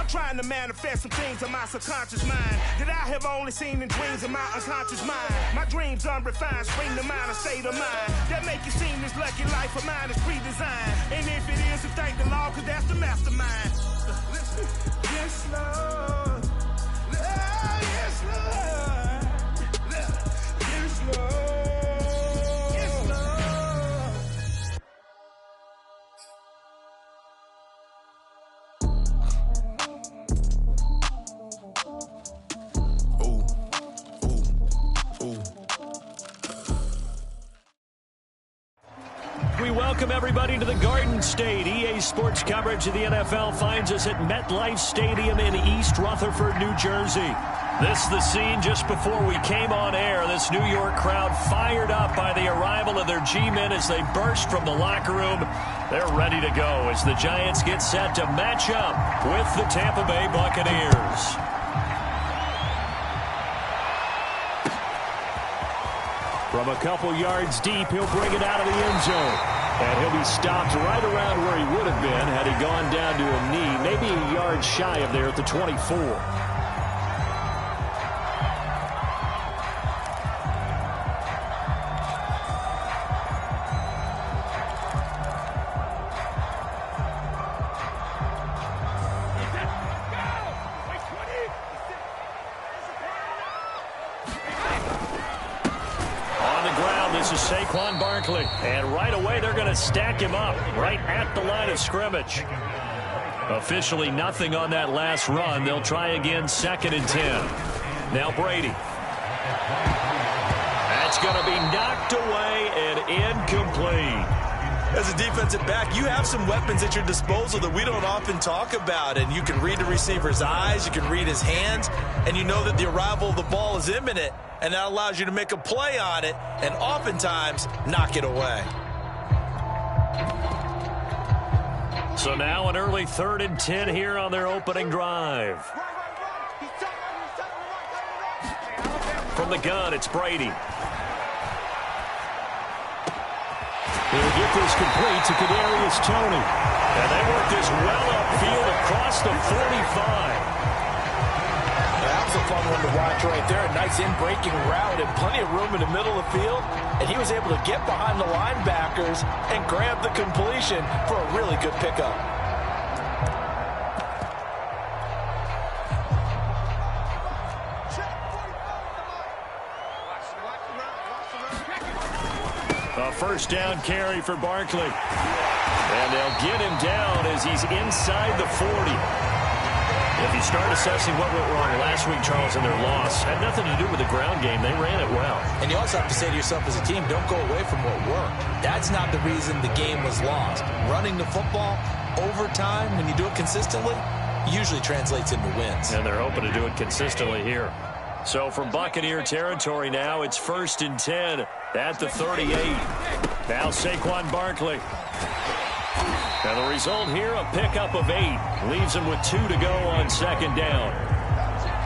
I'm trying to manifest some things in my subconscious mind that I have only seen in dreams of my unconscious mind. My dreams unrefined, spring to mind, a state of mind that make you seem this lucky life of mine is pre-designed. And if it is, then thank the Lord, cause that's the mastermind. Yes, Lord. Yes, Lord. Yes, Lord. Yes, Lord. We welcome everybody to the Garden State. EA Sports coverage of the NFL finds us at MetLife Stadium in East Rutherford, New Jersey. This is the scene just before we came on air. This New York crowd fired up by the arrival of their G-men as they burst from the locker room. They're ready to go as the Giants get set to match up with the Tampa Bay Buccaneers. From a couple yards deep, he'll bring it out of the end zone. And he'll be stopped right around where he would have been had he gone down to a knee, maybe a yard shy of there at the 24. And right away, they're going to stack him up right at the line of scrimmage. Officially nothing on that last run. They'll try again 2nd and 10. Now Brady. That's going to be knocked away and incomplete. As a defensive back, you have some weapons at your disposal that we don't often talk about. And you can read the receiver's eyes, you can read his hands, and you know that the arrival of the ball is imminent. And that allows you to make a play on it and oftentimes knock it away. So now an early 3rd and 10 here on their opening drive. From the gun, it's Brady. He'll get this complete to Kadarius Toney. And they work this well upfield across the 45. That was a fun one to watch right there. A nice in-breaking route and plenty of room in the middle of the field. And he was able to get behind the linebackers and grab the completion for a really good pickup. A first down carry for Barkley. And they'll get him down as he's inside the 40. If you start assessing what went wrong last week, Charles, in their loss, had nothing to do with the ground game. They ran it well. And you also have to say to yourself as a team, don't go away from what worked. That's not the reason the game was lost. Running the football over time, when you do it consistently, usually translates into wins. And they're hoping to do it consistently here. So from Buccaneer territory now, it's 1st and 10 at the 38. Now Saquon Barkley. And the result here, a pickup of 8. Leaves him with 2 to go on 2nd down.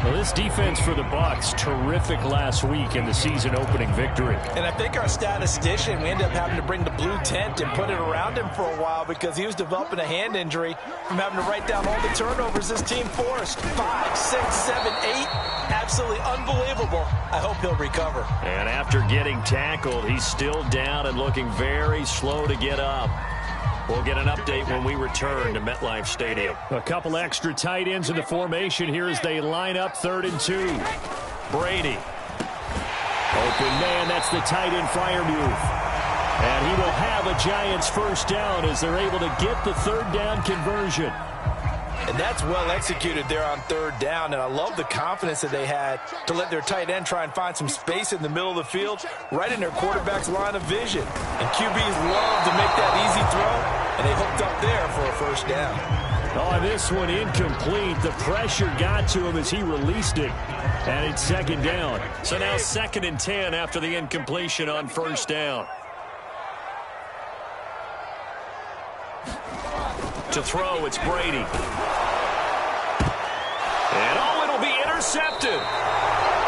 Well, this defense for the Bucs, terrific last week in the season-opening victory. And I think our statistician, we ended up having to bring the blue tent and put it around him for a while because he was developing a hand injury from having to write down all the turnovers this team forced. 5, 6, 7, 8. Absolutely unbelievable. I hope he'll recover. And after getting tackled, he's still down and looking very slow to get up. We'll get an update when we return to MetLife Stadium. A couple extra tight ends in the formation here as they line up 3rd and 2. Brady. Open man, that's the tight end Freiermuth. And he will have a Giants first down as they're able to get the 3rd down conversion. And that's well executed there on 3rd down. And I love the confidence that they had to let their tight end try and find some space in the middle of the field, right in their quarterback's line of vision. And QBs love to make that easy throw, and they hooked up there for a first down. Oh, this one incomplete. The pressure got to him as he released it. And it's 2nd down. So now 2nd and 10 after the incompletion on 1st down. To throw, it's Brady. And it'll be intercepted.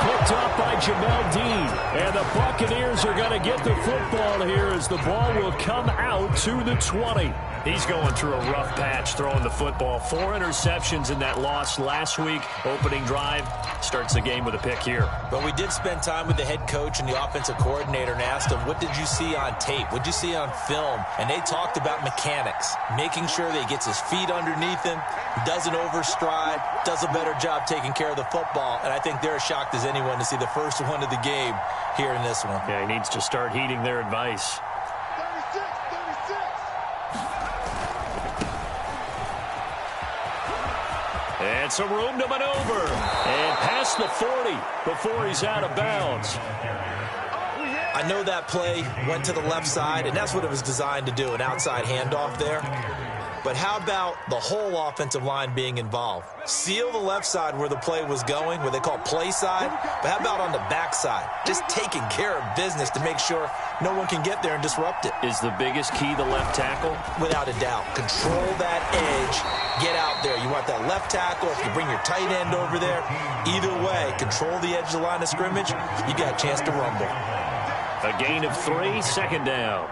Picked up by Jamel Dean. And the Buccaneers are going to get the football here as the ball will come out to the 20. He's going through a rough patch throwing the football. 4 interceptions in that loss last week. Opening drive starts the game with a pick here. But we did spend time with the head coach and the offensive coordinator and asked him, what did you see on tape? What did you see on film? And they talked about mechanics, making sure that he gets his feet underneath him, doesn't overstride, does a better job taking care of the football. And I think they're as shocked as anyone to see the first one of the game here in this one. Yeah, he needs to start heeding their advice. And some room to maneuver. And past the 40 before he's out of bounds. I know that play went to the left side, and that's what it was designed to do, an outside handoff there. But how about the whole offensive line being involved? Seal the left side where the play was going, what they call play side. But how about on the back side? Just taking care of business to make sure no one can get there and disrupt it. Is the biggest key the left tackle? Without a doubt. Control that edge. Get out there. You want that left tackle. If you bring your tight end over there, either way, control the edge of the line of scrimmage, you got a chance to rumble. A gain of 3, second down.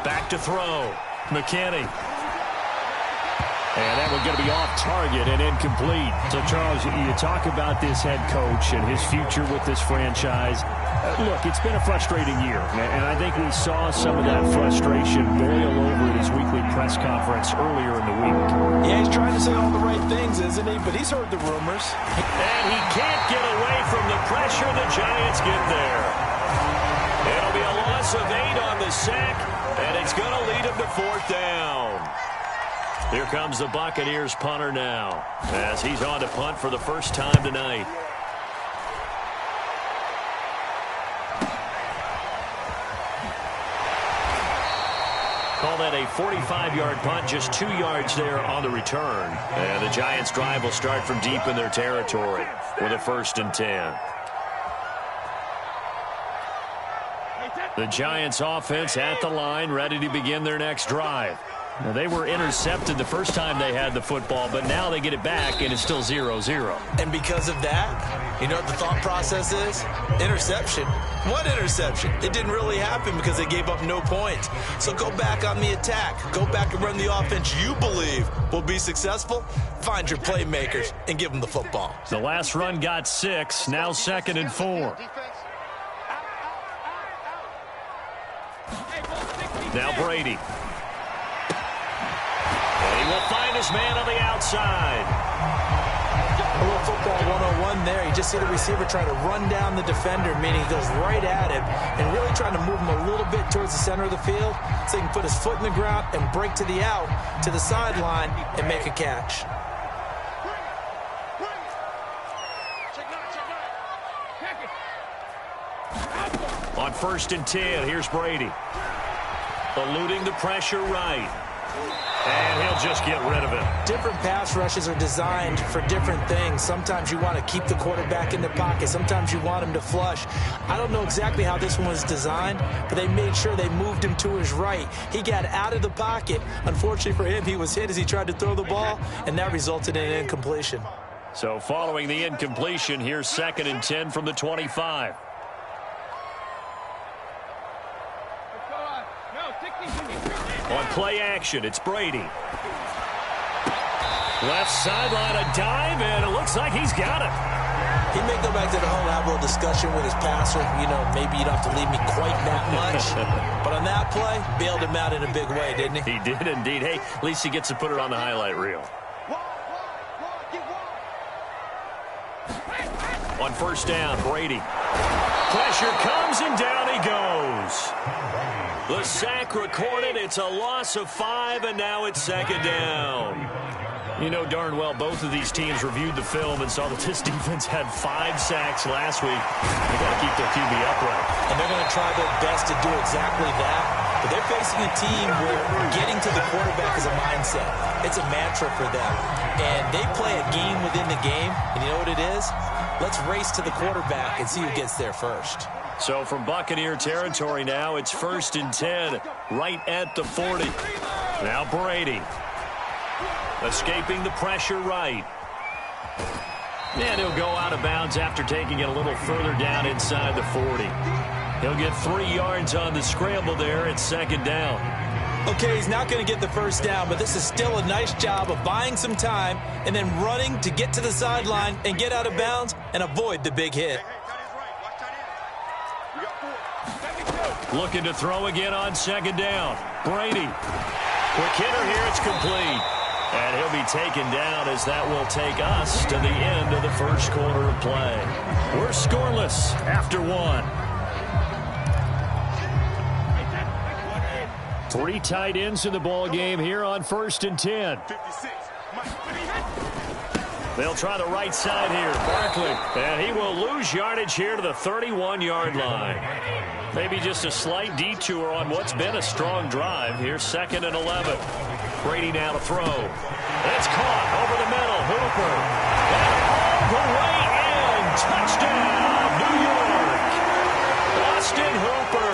Back to throw. McKinney. And that one's going to be off target and incomplete. So, Charles, you talk about this head coach and his future with this franchise. Look, it's been a frustrating year, and I think we saw some of that frustration boil over at his weekly press conference earlier in the week. Yeah, he's trying to say all the right things, isn't he? But he's heard the rumors. And he can't get away from the pressure. The Giants get there. It'll be a loss of 8 on the sack, and it's going to lead him to 4th down. Here comes the Buccaneers punter now, as he's on to punt for the first time tonight. Call that a 45-yard punt, just 2 yards there on the return. And the Giants' drive will start from deep in their territory with a 1st and 10. The Giants' offense at the line, ready to begin their next drive. Now, they were intercepted the first time they had the football, but now they get it back, and it's still 0-0. And because of that, you know what the thought process is? Interception. What interception? It didn't really happen because they gave up no points. So go back on the attack. Go back and run the offense you believe will be successful. Find your playmakers and give them the football. The last run got 6, now 2nd and 4. Now Brady. And he will find his man on the outside. A little football 101 there. You just see the receiver trying to run down the defender, meaning he goes right at him and really trying to move him a little bit towards the center of the field so he can put his foot in the ground and break to the out, to the sideline, and make a catch. On 1st and 10, here's Brady. Eluding the pressure right. And he'll just get rid of it. Different pass rushes are designed for different things. Sometimes you want to keep the quarterback in the pocket. Sometimes you want him to flush. I don't know exactly how this one was designed, but they made sure they moved him to his right. He got out of the pocket. Unfortunately for him, he was hit as he tried to throw the ball, and that resulted in an incompletion. So following the incompletion, here's 2nd and 10 from the 25. On play action, it's Brady. Left sideline, a dive, and it looks like he's got it. He may go back to the home, have a little discussion with his passer. You know, maybe you don't have to leave me quite that much. But on that play, bailed him out in a big way, didn't he? He did indeed. Hey, at least he gets to put it on the highlight reel. On 1st down, Brady. Pressure comes, and down he goes. The sack recorded. It's a loss of 5, and now it's 2nd down. You know darn well both of these teams reviewed the film and saw that this defense had 5 sacks last week. They got to keep their QB upright. And they're going to try their best to do exactly that. But they're facing a team where getting to the quarterback is a mindset. It's a mantra for them. And they play a game within the game. And you know what it is? Let's race to the quarterback and see who gets there first. So from Buccaneer territory now, it's 1st and 10, right at the 40. Now Brady. Escaping the pressure right. And he'll go out of bounds after taking it a little further down inside the 40. He'll get 3 yards on the scramble there at 2nd down. Okay, he's not going to get the first down, but this is still a nice job of buying some time and then running to get to the sideline and get out of bounds and avoid the big hit. Looking to throw again on 2nd down. Brady. Quick hitter here, it's complete. And he'll be taken down as that will take us to the end of the first quarter of play. We're scoreless after 1. 3 tight ends in the ball game here on 1st and 10. They'll try the right side here. Barkley. And he will lose yardage here to the 31-yard line. Maybe just a slight detour on what's been a strong drive. Here's 2nd and 11. Brady now to throw. It's caught over the middle. Hooper. And all the way in. Touchdown, New York. Austin Hooper.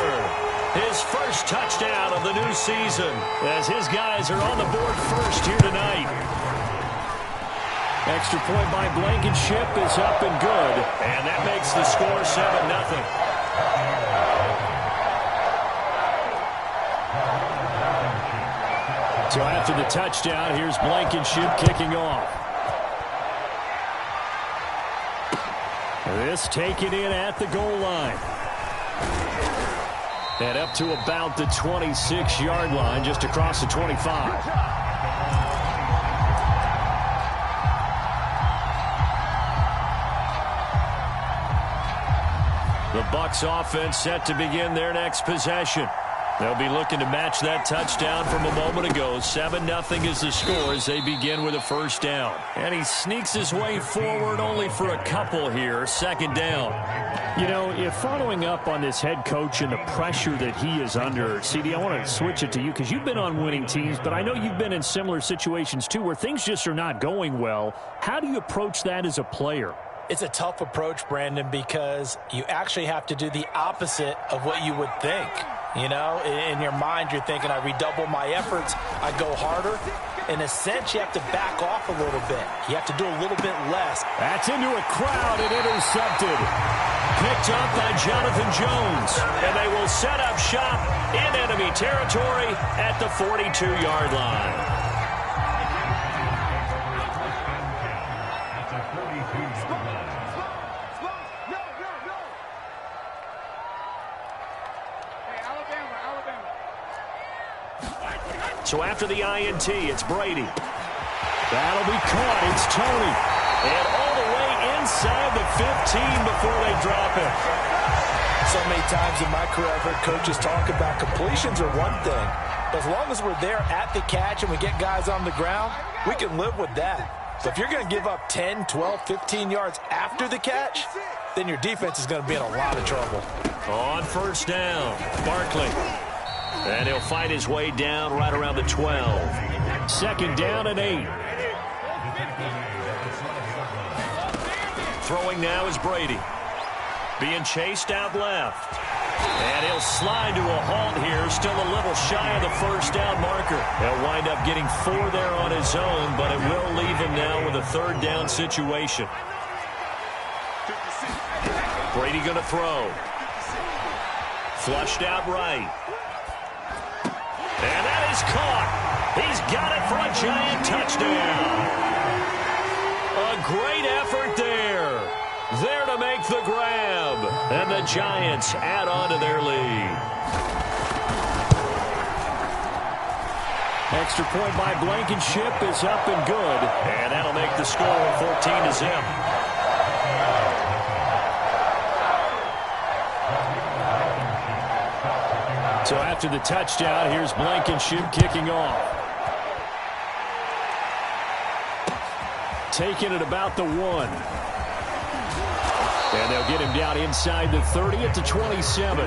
His first touchdown of the new season as his guys are on the board first here tonight. Extra point by Blankenship is up and good. And that makes the score 7-0. So after the touchdown, here's Blankenship kicking off. This taken in at the goal line. And up to about the 26-yard line, just across the 25. The Bucs offense set to begin their next possession. They'll be looking to match that touchdown from a moment ago. 7-0 is the score as they begin with a first down. And he sneaks his way forward only for a couple here. 2nd down. You know, if following up on this head coach and the pressure that he is under, CD, I want to switch it to you because you've been on winning teams, but I know you've been in similar situations too where things just are not going well. How do you approach that as a player? It's a tough approach, Brandon, because you actually have to do the opposite of what you would think. You know, in your mind, you're thinking, I redouble my efforts, I go harder. In a sense, you have to back off a little bit. You have to do a little bit less. That's into a crowd and intercepted. Picked up by Jonathan Jones. And they will set up shop in enemy territory at the 42-yard line. So after the INT, it's Brady. That'll be caught. It's Tony. And all the way inside the 15 before they drop it. So many times in my career, I've heard coaches talk about completions are one thing. But as long as we're there at the catch and we get guys on the ground, we can live with that. So if you're going to give up 10, 12, 15 yards after the catch, then your defense is going to be in a lot of trouble. On first down, Barkley. And he'll fight his way down right around the 12. 2nd down and 8. Throwing now is Brady. Being chased out left. And he'll slide to a halt here. Still a little shy of the first down marker. He'll wind up getting 4 there on his own, but it will leave him now with a 3rd down situation. Brady going to throw. Flushed out right. And that is caught. He's got it for a giant touchdown. A great effort there. There to make the grab. And the Giants add on to their lead. Extra point by Blankenship is up and good. And that'll make the score 14-0. So after the touchdown, here's Blankenship kicking off. Taking it about the 1. And they'll get him down inside the 30 at the 27.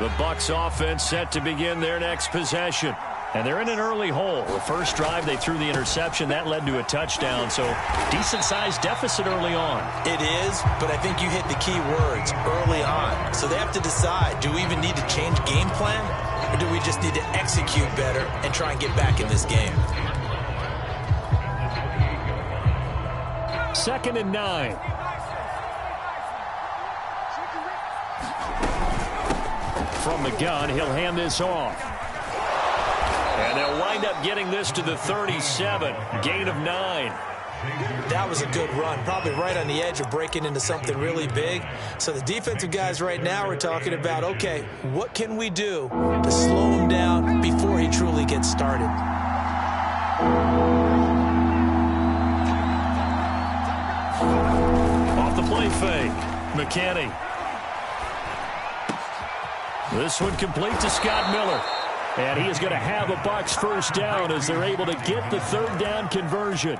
The Bucs offense set to begin their next possession. And they're in an early hole. The first drive, they threw the interception. That led to a touchdown. So decent-sized deficit early on. It is, but I think you hit the key words, early on. So they have to decide, do we even need to change game plan? Or do we just need to execute better and try and get back in this game? 2nd and 9. From the gun, he'll hand this off. And they'll wind up getting this to the 37. Gain of 9. That was a good run. Probably right on the edge of breaking into something really big. So the defensive guys right now are talking about, okay, what can we do to slow him down before he truly gets started? Off the play fake. McKinney. This one complete to Scott Miller. And he is going to have a Bucs first down as they're able to get the 3rd down conversion.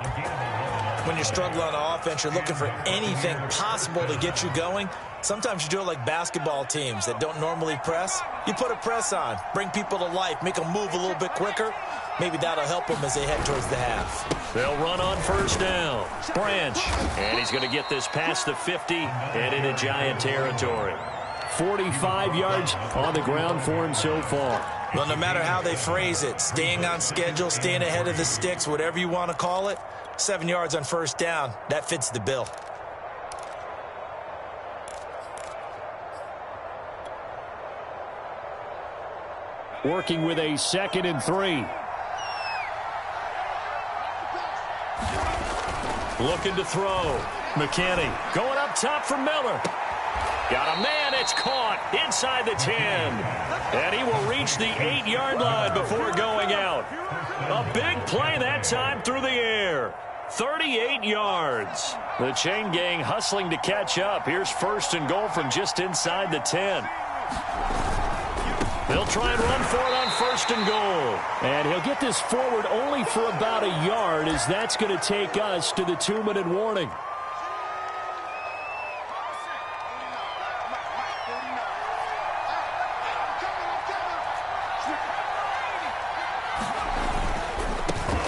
When you're struggling on offense, you're looking for anything possible to get you going. Sometimes you do it like basketball teams that don't normally press. You put a press on, bring people to life, make them move a little bit quicker. Maybe that'll help them as they head towards the half. They'll run on first down. Branch. And he's going to get this past the 50 and into Giant territory. 45 yards on the ground for him so far. Well, no matter how they phrase it, staying on schedule, staying ahead of the sticks, whatever you want to call it, 7 yards on first down, that fits the bill. Working with a 2nd and 3. Looking to throw. McKinney going up top for Miller. Got a man, it's caught inside the 10. And he will reach the 8-yard line before going out. A big play that time through the air. 38 yards. The chain gang hustling to catch up. Here's 1st and goal from just inside the 10. They'll try and run for it on 1st and goal. And he'll get this forward only for about a yard, as that's going to take us to the 2-minute warning.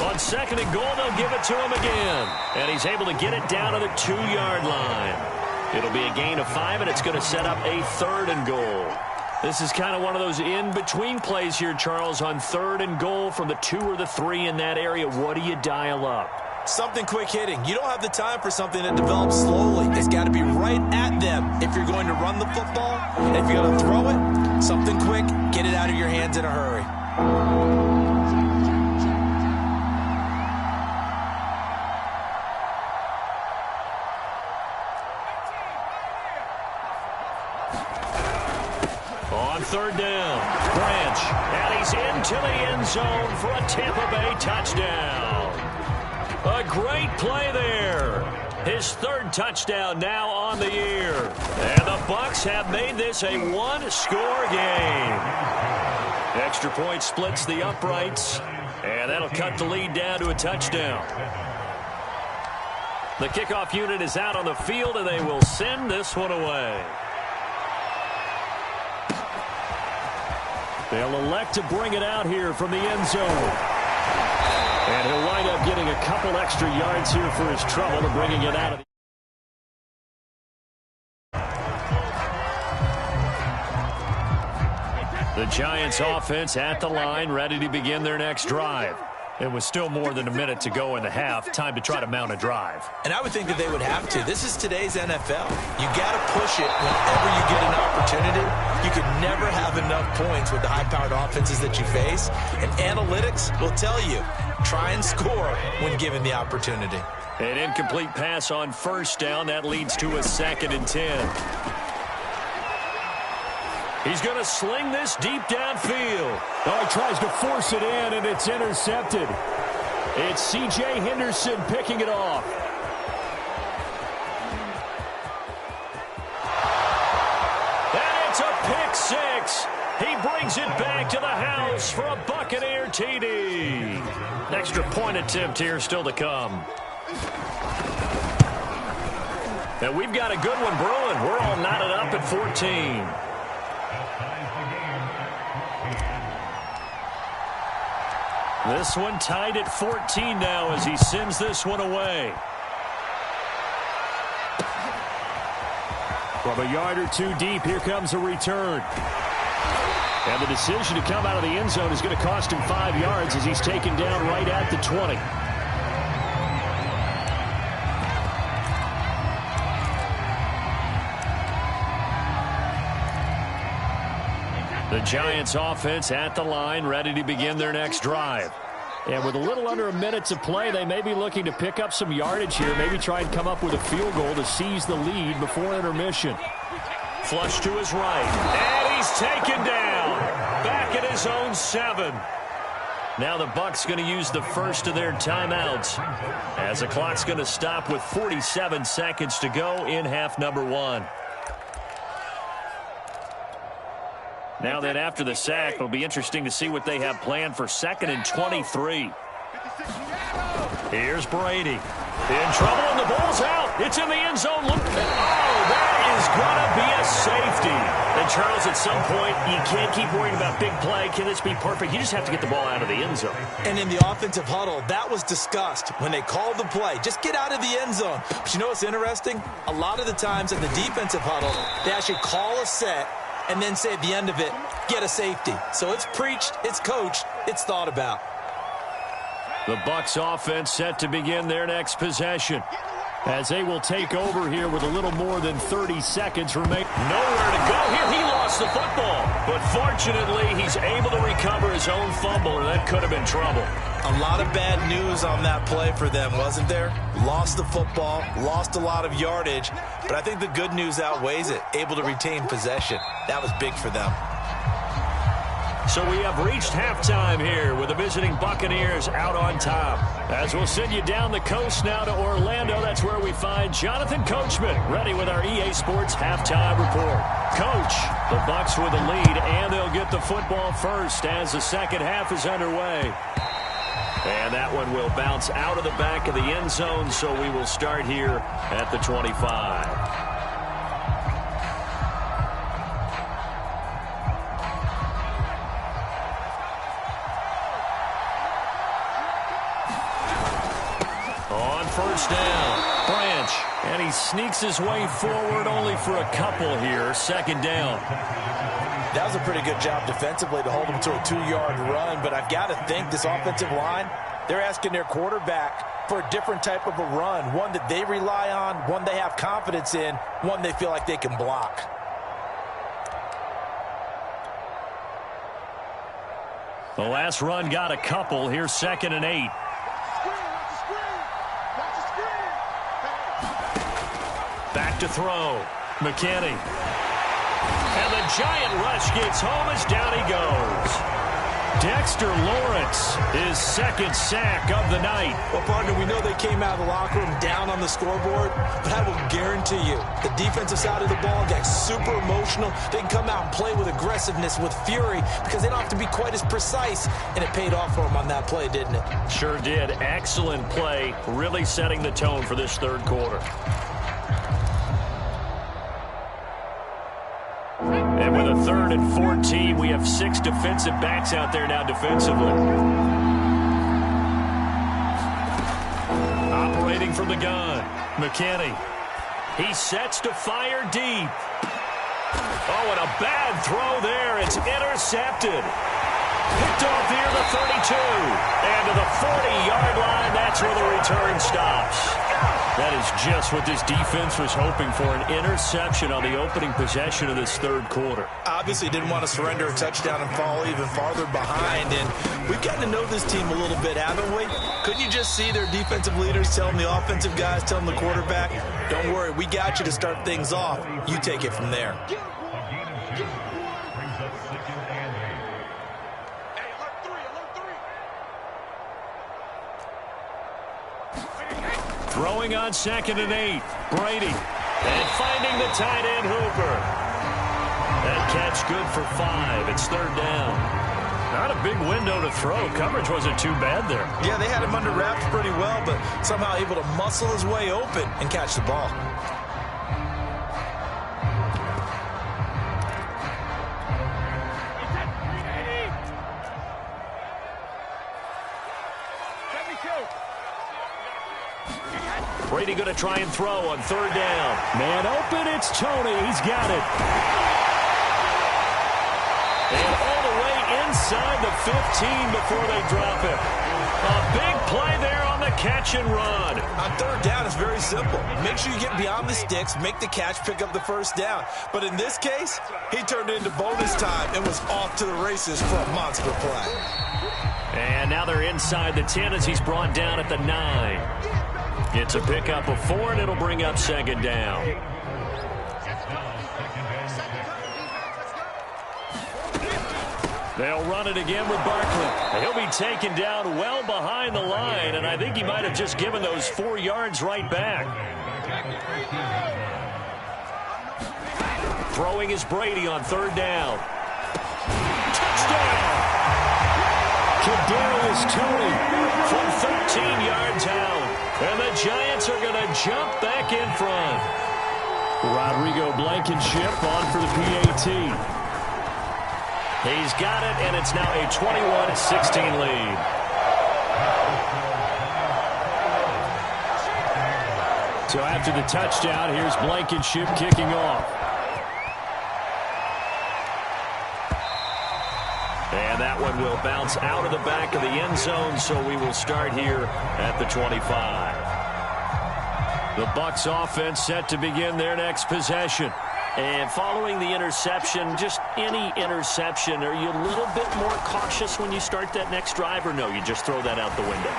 On 2nd and goal, they'll give it to him again. And he's able to get it down to the 2-yard line. It'll be a gain of 5, and it's going to set up a 3rd and goal. This is kind of one of those in-between plays here, Charles, on 3rd and goal from the 2 or the 3 in that area. What do you dial up? Something quick hitting. You don't have the time for something that develops slowly. It's got to be right at them if you're going to run the football. And if you're going to throw it, something quick, get it out of your hands in a hurry. On 3rd down, Branch, and he's into the end zone for a Tampa Bay touchdown. A great play there. His 3rd touchdown now on the year. And the Bucs have made this a 1-score game. Extra point splits the uprights, and that'll cut the lead down to a touchdown. The kickoff unit is out on the field, and they will send this one away. They'll elect to bring it out here from the end zone. And he'll wind up getting a couple extra yards here for his trouble to bringing it out of the Giants offense at the line, ready to begin their next drive. It was still more than a minute to go in the half. Time to try to mount a drive. And I would think that they would have to. This is today's NFL. You got to push it whenever you get an opportunity. You can never have enough points with the high-powered offenses that you face. And analytics will tell you, try and score when given the opportunity. An incomplete pass on 1st down. That leads to a 2nd and 10. He's going to sling this deep downfield. Oh, he tries to force it in, and it's intercepted. It's C.J. Henderson picking it off. And it's a pick 6. He brings it back to the house for a Buccaneer TD. Extra point attempt here still to come. And we've got a good one brewing. We're all knotted up at 14. This one tied at 14 now as he sends this one away. From a yard or two deep, here comes a return. And the decision to come out of the end zone is going to cost him 5 yards as he's taken down right at the 20. The Giants offense at the line, ready to begin their next drive. And with a little under a minute to play, they may be looking to pick up some yardage here, maybe try and come up with a field goal to seize the lead before intermission. Flush to his right, and he's taken down. Back at his own 7. Now the Bucs going to use the first of their timeouts as the clock's going to stop with 47 seconds to go in half number 1. Now then, after the sack, it'll be interesting to see what they have planned for 2nd and 23. Here's Brady. In trouble, and the ball's out. It's in the end zone. Look. Oh, that is going to be a safety. And, Charles, at some point, you can't keep worrying about big play. Can this be perfect? You just have to get the ball out of the end zone. And in the offensive huddle, that was discussed when they called the play. Just get out of the end zone. But you know what's interesting? A lot of the times in the defensive huddle, they actually call a set and then say at the end of it, get a safety. So it's preached, it's coached, it's thought about. The Bucs offense set to begin their next possession as they will take over here with a little more than 30 seconds remaining. Nowhere to go here. He lost the football, but fortunately he's able to recover his own fumble, or that could have been trouble. A lot of bad news on that play for them, wasn't there? Lost the football, lost a lot of yardage, but I think the good news outweighs it. Able to retain possession. That was big for them. So we have reached halftime here with the visiting Buccaneers out on top. As we'll send you down the coast now to Orlando, that's where we find Jonathan Coachman ready with our EA Sports halftime report. Coach, the Bucs with the lead, and they'll get the football first as the second half is underway. And that one will bounce out of the back of the end zone, so we will start here at the 25. First down, Branch, and he sneaks his way forward only for a couple here. Second down. That was a pretty good job defensively to hold him to a 2-yard run, but I've got to think this offensive line, they're asking their quarterback for a different type of a run, one that they rely on, one they have confidence in, one they feel like they can block. The last run got a couple. Here's 2nd and 8. Back to throw. McKinney. And the giant rush gets home as down he goes. Dexter Lawrence, his second sack of the night. Well, partner, we know they came out of the locker room down on the scoreboard, but I will guarantee you the defensive side of the ball got super emotional. They can come out and play with aggressiveness, with fury, because they don't have to be quite as precise, and it paid off for them on that play, didn't it? Sure did. Excellent play, really setting the tone for this third quarter. And with a 3rd and 14, we have 6 defensive backs out there now defensively. Operating from the gun, McKinney. He sets to fire deep. Oh, and a bad throw there. It's intercepted. Picked off near the 32. And to the 40-yard line, that's where the return stops. That is just what this defense was hoping for, an interception on the opening possession of this third quarter. Obviously didn't want to surrender a touchdown and fall even farther behind, and we've gotten to know this team a little bit, haven't we? Couldn't you just see their defensive leaders telling the offensive guys, telling the quarterback, don't worry, we got you to start things off. You take it from there. Throwing on 2nd and 8. Brady. And finding the tight end Hooper. That catch good for 5. It's 3rd down. Not a big window to throw. Coverage wasn't too bad there. Yeah, they had him under wraps pretty well, but somehow able to muscle his way open and catch the ball. Brady going to try and throw on third down. Man open, it's Tony. He's got it. And all the way inside the 15 before they drop it. A big play there on the catch and run. On third down, it's very simple. Make sure you get beyond the sticks, make the catch, pick up the first down. But in this case, he turned it into bonus time and was off to the races for a monster play. And now they're inside the 10 as he's brought down at the 9. It's a pickup of 4, and it'll bring up second down. They'll run it again with Barkley. He'll be taken down well behind the line, and I think he might have just given those 4 yards right back. Throwing is Brady on third down. Touchdown! Kadarius Toney from 13 yards out. And the Giants are going to jump back in front. Rodrigo Blankenship on for the PAT. He's got it, and it's now a 21-16 lead. So after the touchdown, here's Blankenship kicking off. And that one will bounce out of the back of the end zone, so we will start here at the 25. The Bucs offense set to begin their next possession. And following the interception, just any interception, are you a little bit more cautious when you start that next drive, or no, you just throw that out the window?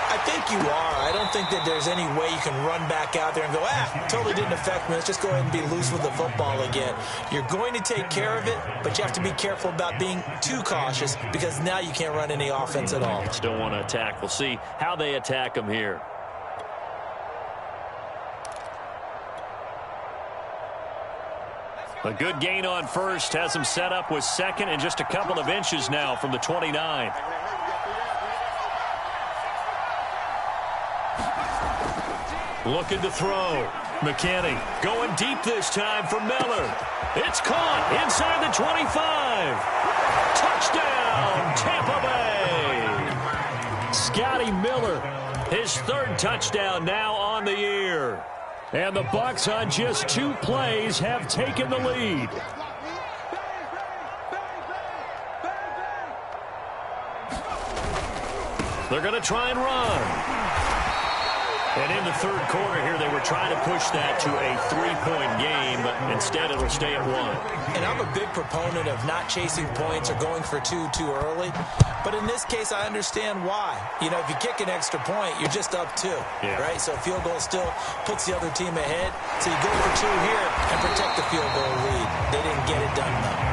I think you are. I don't think that there's any way you can run back out there and go, totally didn't affect me. Let's just go ahead and be loose with the football again. You're going to take care of it, but you have to be careful about being too cautious because now you can't run any offense at all. Still want to attack. We'll see how they attack them here. A good gain on first has him set up with second and just a couple of inches now from the 29. Looking to throw. McKinney going deep this time for Miller. It's caught inside the 25. Touchdown, Tampa Bay. Scotty Miller, his third touchdown now on the year. And the Bucs on just 2 plays have taken the lead. They're going to try and run. And in the third quarter here, they were trying to push that to a 3-point game, but instead it'll stay at 1. And I'm a big proponent of not chasing points or going for 2 too early. But in this case, I understand why. You know, if you kick an extra point, you're just up 2, right? So a field goal still puts the other team ahead. So you go for 2 here and protect the field goal lead. They didn't get it done, though.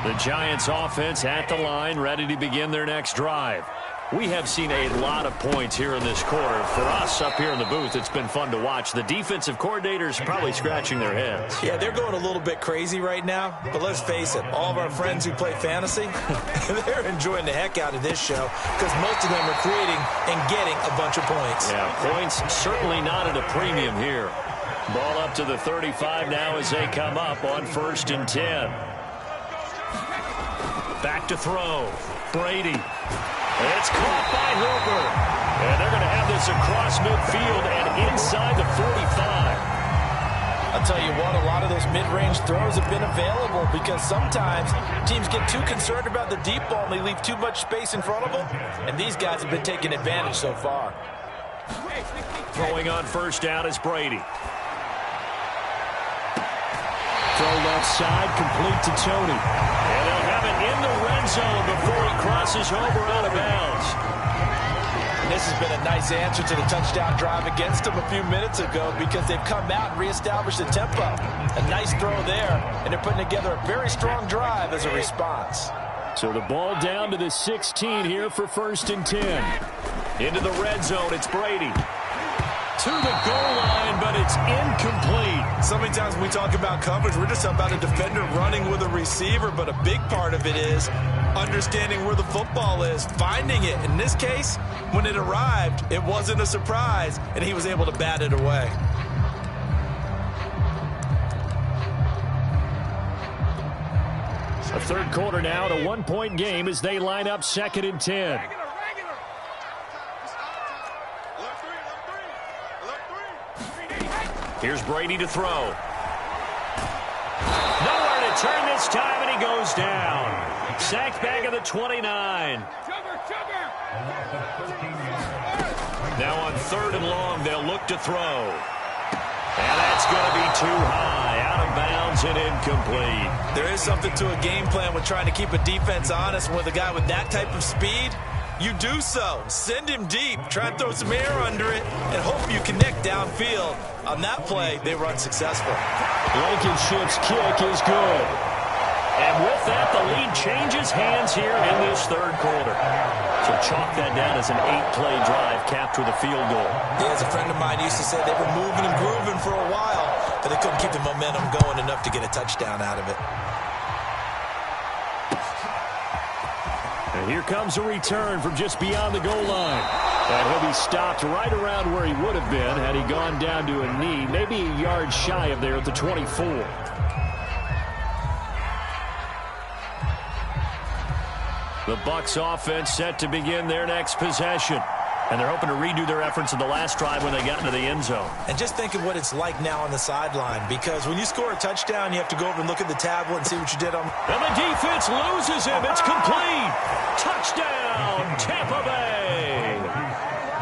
The Giants offense at the line, ready to begin their next drive. We have seen a lot of points here in this quarter. For us up here in the booth, it's been fun to watch. The defensive coordinators probably scratching their heads. Yeah, they're going a little bit crazy right now. But let's face it, all of our friends who play fantasy, they're enjoying the heck out of this show because most of them are creating and getting a bunch of points. Yeah, points certainly not at a premium here. Ball up to the 35 now as they come up on 1st and 10. Back to throw. Brady. It's caught by Hooper. And they're going to have this across midfield and inside the 45. I'll tell you what, a lot of those mid-range throws have been available because sometimes teams get too concerned about the deep ball and they leave too much space in front of them. And these guys have been taking advantage so far. Throwing on first down is Brady. Throw left side, complete to Tony. And they'll have it in the red zone before he crosses over out of bounds. This has been a nice answer to the touchdown drive against them a few minutes ago because they've come out and reestablished the tempo. A nice throw there, and they're putting together a very strong drive as a response. So the ball down to the 16 here for 1st and 10. Into the red zone, it's Brady. To the goal line, but it's incomplete. So many times when we talk about coverage, we're just talking about a defender running with a receiver, but a big part of it is understanding where the football is, finding it. In this case, when it arrived, it wasn't a surprise, and he was able to bat it away. A third quarter now, at a 1-point game as they line up 2nd and 10. Here's Brady to throw. Nowhere to turn this time, and he goes down. Sacked back at the 29. Now on 3rd and long, they'll look to throw. And that's going to be too high, out of bounds and incomplete. There is something to a game plan with trying to keep a defense honest. With a guy with that type of speed, you do so. Send him deep, try and throw some air under it, and hope you connect downfield. On that play, they were unsuccessful. Blankenship's kick is good. And with that, the lead changes hands here in this 3rd quarter. So chalk that down as an 8-play drive capped with a field goal. Yeah, as a friend of mine used to say, they were moving and grooving for a while, but they couldn't keep the momentum going enough to get a touchdown out of it. And here comes a return from just beyond the goal line. And he'll be stopped right around where he would have been had he gone down to a knee, maybe a yard shy of there at the 24. The Bucs offense set to begin their next possession. And they're hoping to redo their efforts in the last drive when they got into the end zone. And just think of what it's like now on the sideline, because when you score a touchdown, you have to go over and look at the tablet and see what you did on. And the defense loses him. It's complete. Touchdown, Tampa Bay.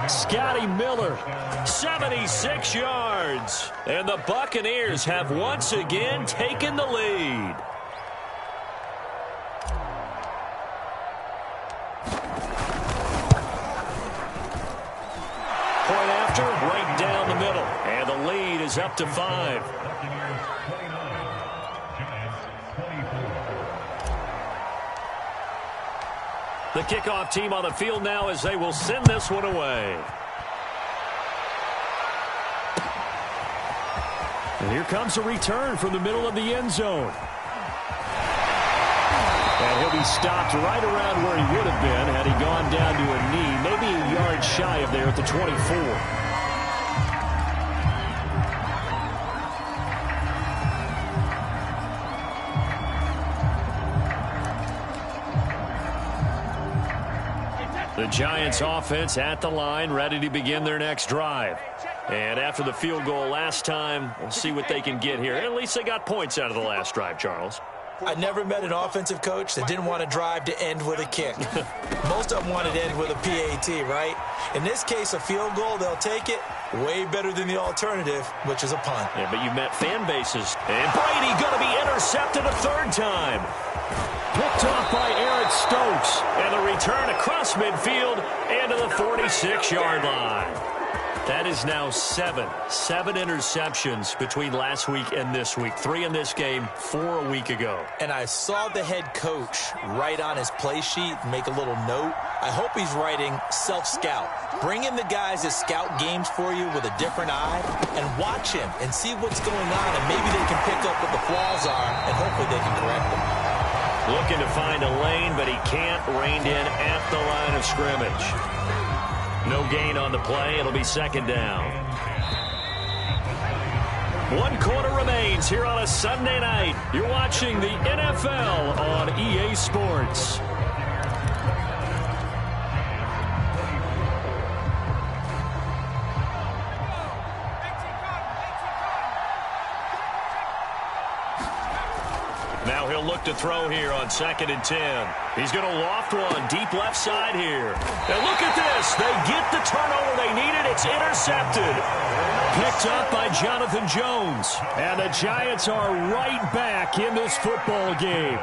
Scotty Miller, 76 yards. And the Buccaneers have once again taken the lead. Right down the middle, and the lead is up to 5. The kickoff team on the field now as they will send this one away. And here comes a return from the middle of the end zone. And he'll be stopped right around where he would have been had he gone down to a knee, maybe a yard shy of there at the 24. The Giants offense at the line, ready to begin their next drive. And after the field goal last time, we'll see what they can get here. At least they got points out of the last drive, Charles. I never met an offensive coach that didn't want to drive to end with a kick. Most of them wanted to end with a PAT, right? In this case, a field goal, they'll take it. Way better than the alternative, which is a punt. Yeah, but you've met fan bases. And Brady going to be intercepted a 3rd time. Picked off by Eric Stokes. And the return across midfield into the 46-yard line. That is now 7 interceptions between last week and this week. 3 in this game, 4 a week ago. And I saw the head coach write on his play sheet, make a little note. I hope he's writing self-scout. Bring in the guys that scout games for you with a different eye and watch him and see what's going on, and maybe they can pick up what the flaws are, and hopefully they can correct them. Looking to find a lane, but he can't. Reined in at the line of scrimmage. No gain on the play. It'll be 2nd down. 1 quarter remains here on a Sunday night. You're watching the NFL on EA Sports. Now he'll look to throw here on 2nd and 10. He's going to loft one deep left side here. And look at this. They get the turnover they needed. It's intercepted. Picked up by Jonathan Jones. And the Giants are right back in this football game.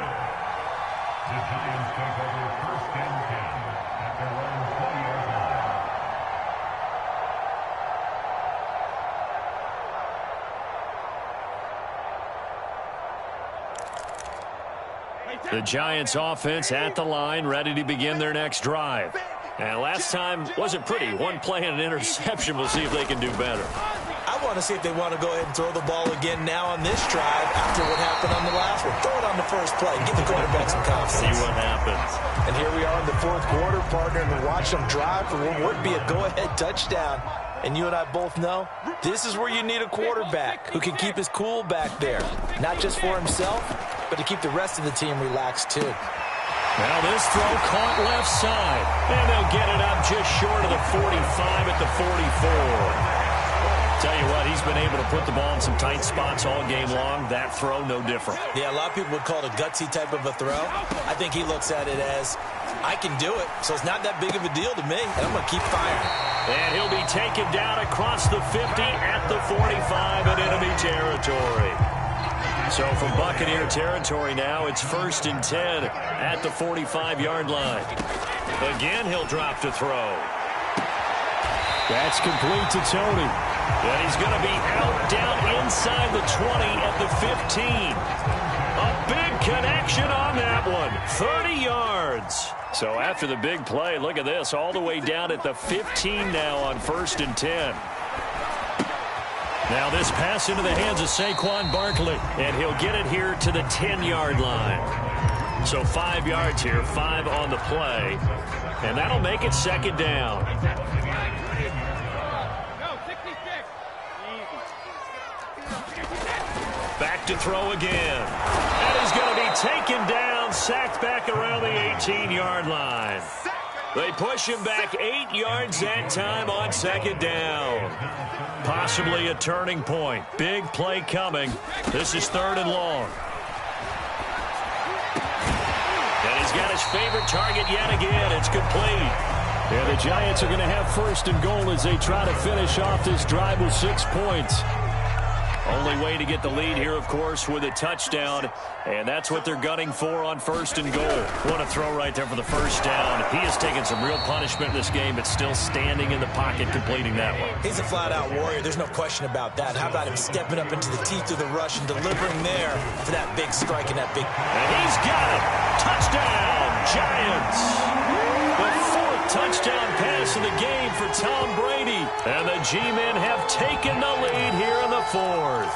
The Giants offense at the line, ready to begin their next drive. And last time wasn't pretty. 1 play and an interception. We'll see if they can do better. I want to see if they want to go ahead and throw the ball again now on this drive after what happened on the last one. Throw it on the first play and give the quarterback some confidence. See what happens. And here we are in the 4th quarter, partner, and watch them drive for what would be a go-ahead touchdown. And you and I both know this is where you need a quarterback who can keep his cool back there. Not just for himself, but to keep the rest of the team relaxed too. Now this throw caught left side. And they'll get it up just short of the 45 at the 44. Tell you what, he's been able to put the ball in some tight spots all game long. That throw, no different. Yeah, a lot of people would call it a gutsy type of a throw. I think he looks at it as, I can do it, so it's not that big of a deal to me, and I'm going to keep firing. And he'll be taken down across the 50 at the 45 in enemy territory. So from Buccaneer territory now, it's 1st and 10 at the 45-yard line. Again, he'll drop to throw. That's complete to Tony. And he's going to be out down inside the 20 at the 15. A big connection on that one. 30 yards. So after the big play, look at this, all the way down at the 15 now on 1st and 10. Now this pass into the hands of Saquon Barkley, and he'll get it here to the 10-yard line. So 5 yards here, 5 on the play, and that'll make it 2nd down. Back to throw again. And he's going to be taken down, sacked back around the 18-yard line. They push him back 8 yards that time on 2nd down. Possibly a turning point. Big play coming. This is 3rd and long. And he's got his favorite target yet again. It's complete. And the Giants are going to have 1st and goal as they try to finish off this drive with 6 points. Only way to get the lead here, of course, with a touchdown, and that's what they're gunning for on 1st and goal. What a throw right there for the 1st down. He has taken some real punishment in this game, but still standing in the pocket, completing that one. He's a flat-out warrior. There's no question about that. How about him stepping up into the teeth of the rush and delivering there for that big strike and that big... And he's got it. Touchdown, Giants. The 4th touchdown pass of the game for Tom Brady. And the G-men have taken the lead here in the 4th.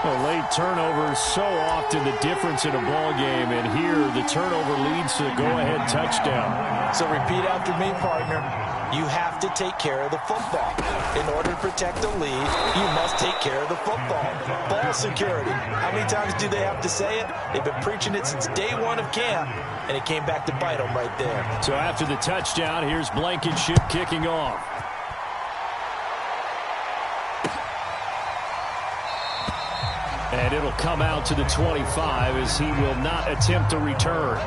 Well, late turnovers so often the difference in a ball game, and here the turnover leads to the go-ahead touchdown. So repeat after me, partner. You have to take care of the football. In order to protect the lead, you must take care of the football. Ball security. How many times do they have to say it? They've been preaching it since day one of camp, and it came back to bite them right there. So after the touchdown, here's Blankenship kicking off. And it'll come out to the 25 as he will not attempt a return.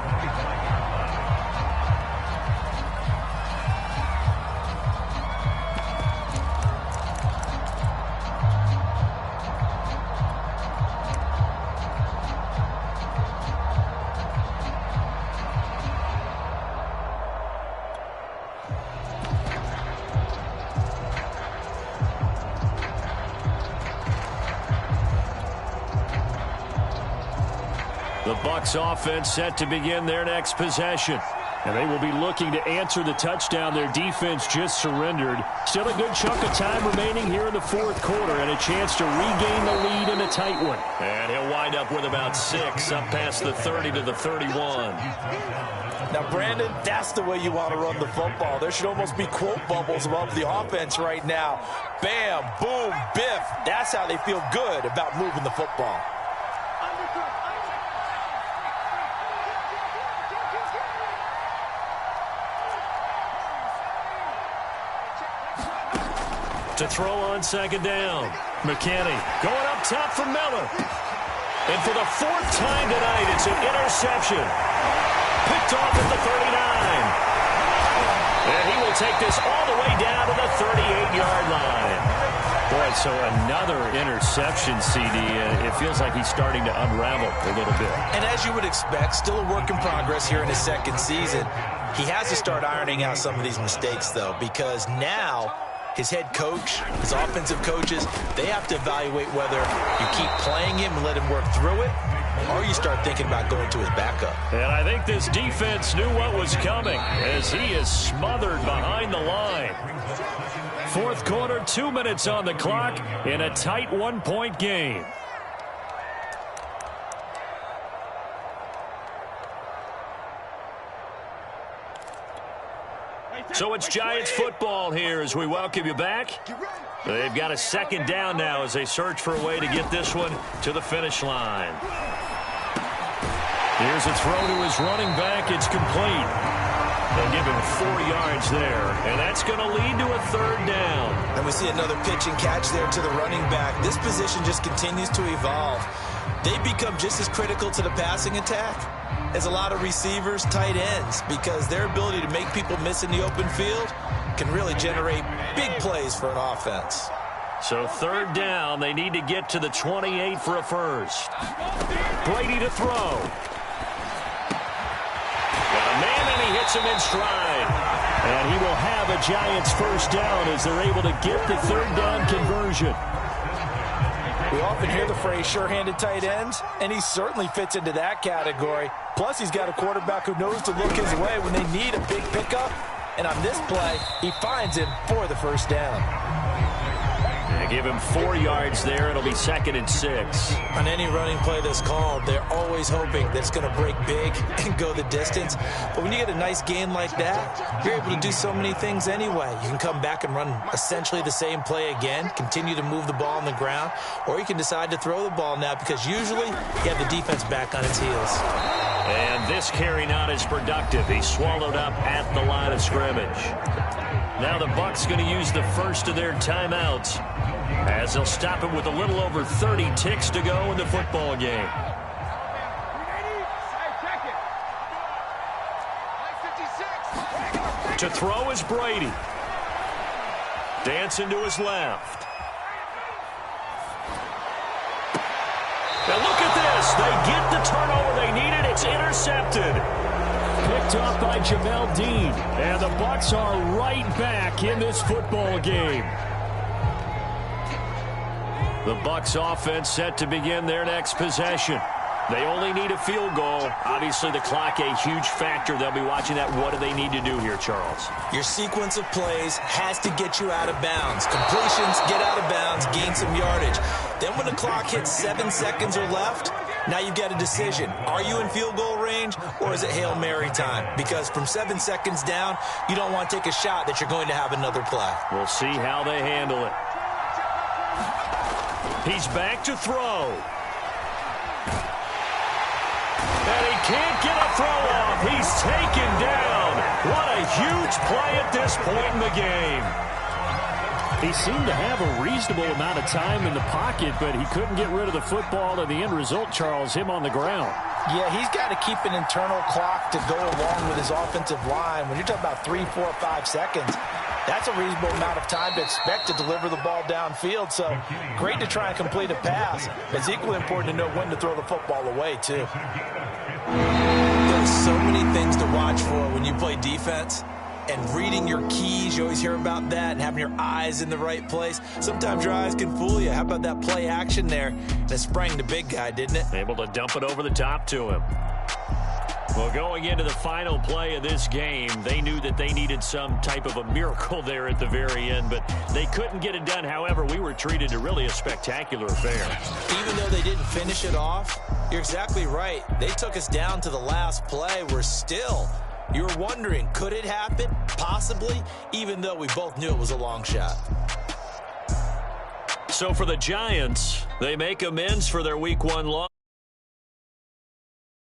The Bucs offense set to begin their next possession. And they will be looking to answer the touchdown their defense just surrendered. Still a good chunk of time remaining here in the 4th quarter and a chance to regain the lead in a tight one. And he'll wind up with about 6 up past the 30 to the 31. Now, Brandon, that's the way you want to run the football. There should almost be quote bubbles above the offense right now. Bam, boom, biff. That's how they feel good about moving the football. To throw on 2nd down. McKinney going up top for Miller. And for the 4th time tonight, it's an interception. Picked off at the 39. And he will take this all the way down to the 38-yard line. Boy, so another interception, CD. It feels like he's starting to unravel a little bit. And as you would expect, still a work in progress here in his 2nd season. He has to start ironing out some of these mistakes, though, because now his head coach, his offensive coaches, they have to evaluate whether you keep playing him and let him work through it, or you start thinking about going to his backup. And I think this defense knew what was coming as he is smothered behind the line. 4th quarter, 2 minutes on the clock in a tight 1-point game. So it's Giants football here as we welcome you back. They've got a 2nd down now as they search for a way to get this one to the finish line. Here's a throw to his running back. It's complete. They'll give him 4 yards there, and that's going to lead to a 3rd down. And we see another pitch and catch there to the running back. This position just continues to evolve. They become just as critical to the passing attack as a lot of receivers, tight ends, because their ability to make people miss in the open field can really generate big plays for an offense. So 3rd down, they need to get to the 28 for a first. Brady to throw. Got a man, and he hits him in stride. And he will have a Giants first down as they're able to get the 3rd down conversion. We often hear the phrase sure-handed tight ends, and he certainly fits into that category. Plus, he's got a quarterback who knows to look his way when they need a big pickup. And on this play, he finds him for the first down. They give him 4 yards there. It'll be 2nd and 6. On any running play that's called, they're always hoping that it's going to break big and go the distance. But when you get a nice game like that, you're able to do so many things anyway. You can come back and run essentially the same play again, continue to move the ball on the ground, or you can decide to throw the ball now because usually you have the defense back on its heels. And this carry not as productive. He's swallowed up at the line of scrimmage. Now the Bucs going to use the first of their timeouts as they'll stop it with a little over 30 ticks to go in the football game. To throw is Brady. Dancing to his left. Now look at this. They get the turnover they needed. It's intercepted. Picked off by Jamel Dean. And the Bucs are right back in this football game. The Bucs offense set to begin their next possession. They only need a field goal. Obviously, the clock a huge factor. They'll be watching that. What do they need to do here, Charles? Your sequence of plays has to get you out of bounds. Completions, get out of bounds, gain some yardage. Then when the clock hits 7 seconds or left, now you've got a decision. Are you in field goal range, or is it Hail Mary time? Because from 7 seconds down, you don't want to take a shot that you're going to have another play. We'll see how they handle it. He's back to throw. And he can't get a throw off. He's taken down. What a huge play at this point in the game. He seemed to have a reasonable amount of time in the pocket, but he couldn't get rid of the football, and the end result, Charles, him on the ground. Yeah, he's got to keep an internal clock to go along with his offensive line. When you're talking about 3, 4, 5 seconds, that's a reasonable amount of time to expect to deliver the ball downfield. So great to try and complete a pass, but it's equally important to know when to throw the football away, too. There's so many things to watch for when you play defense. And reading your keys, you always hear about that, and having your eyes in the right place. Sometimes your eyes can fool you. How about that play action there? And it sprang the big guy, didn't it? Able to dump it over the top to him. Well, going into the final play of this game, they knew that they needed some type of a miracle there at the very end, but they couldn't get it done. However, we were treated to really a spectacular affair. Even though they didn't finish it off, you're exactly right. They took us down to the last play. We're still... You were wondering, could it happen? Possibly, even though we both knew it was a long shot. So for the Giants, they make amends for their Week 1 loss.